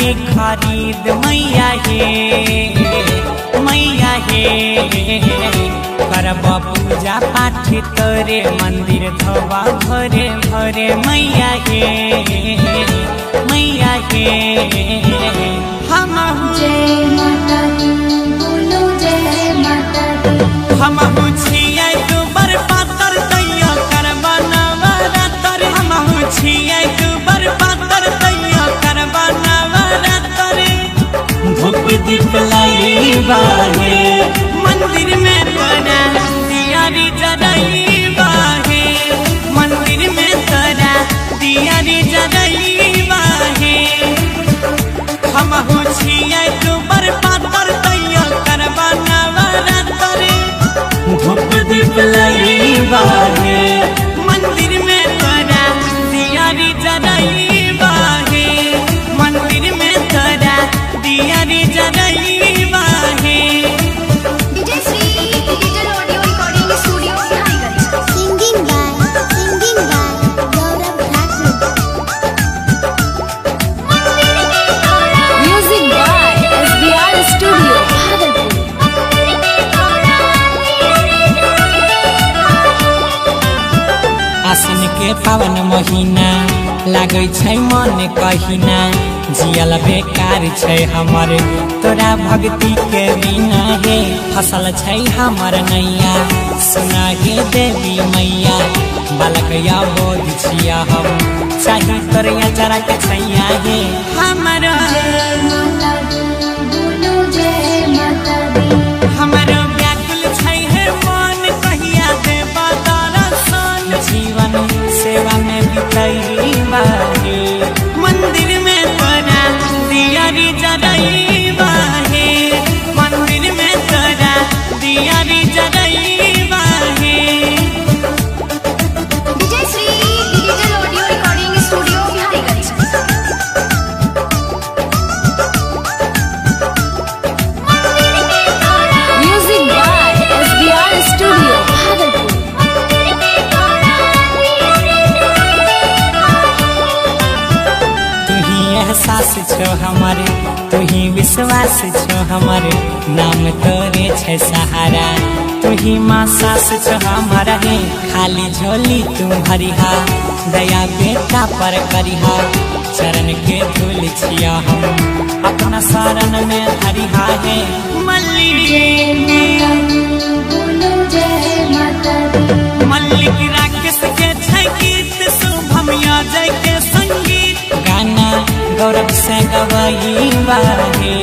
लागी खरीद मैया हे करब पूजा पाठ तोरे मंदिर धोबा भरे भरे मैया हे हम जय माता दी बोलो जय माता दी। हम छियै दुबर पातर दैया करबा नवरातर हम छियै दुबर पातर दैया करबा नवरातर धूप दीप लाइबा हे मंदिर में तोरा दियारी जरइबा हे मंदिर में तोरा दियारी जरइबा हे हम छियै दुबर पातर दैया करबा नवरातर धूप दीप लाइबा हे मंदिर में तोरा दियारी जरइबा हे मंदिर में तोरा दियारी जरइबा हे। DJ Shri digital audio recording studio Bihariganj. Singing by Gaurav Thakur. Music by SBR studio Bhagalpur. आसन के पावन महीना लागै छै मन कहिना जियल बेकार छै हमर तोरा भक्ति के बिना हे फसल छै हमर नैया सुना हे देवी मैया बालक या बोध छिया हम चाही तोरिया जरा के छैया हे हमर माता दी बोलो जय माता दी। हमर व्याकुल छै हे मन कहिया देबा दर्शन जीवन सेवा में बितैबा हे मंदिर में तोरा दियारी जरइबा हे मंदिर में तोरा दियारी जरइबा हे। DJ Shri digital audio recording studio Bihariganj. Music by SBR studio Bhagalpur. तुही एहसास छो हमारे तुही विश्वास छो हमारे नाम तोरे छै सहारा तुही माँ सास छो हमारा हे खाली झोली तू भरिहा दया बेटा पर करिहा चरण के धूल छिया हम अपना शरण में हरिहा हे बोलो जय माता दी। मल्लिक राकेश के छै गीत शुभम याजय के संगीत गाना गौरव से गवाइबा हे।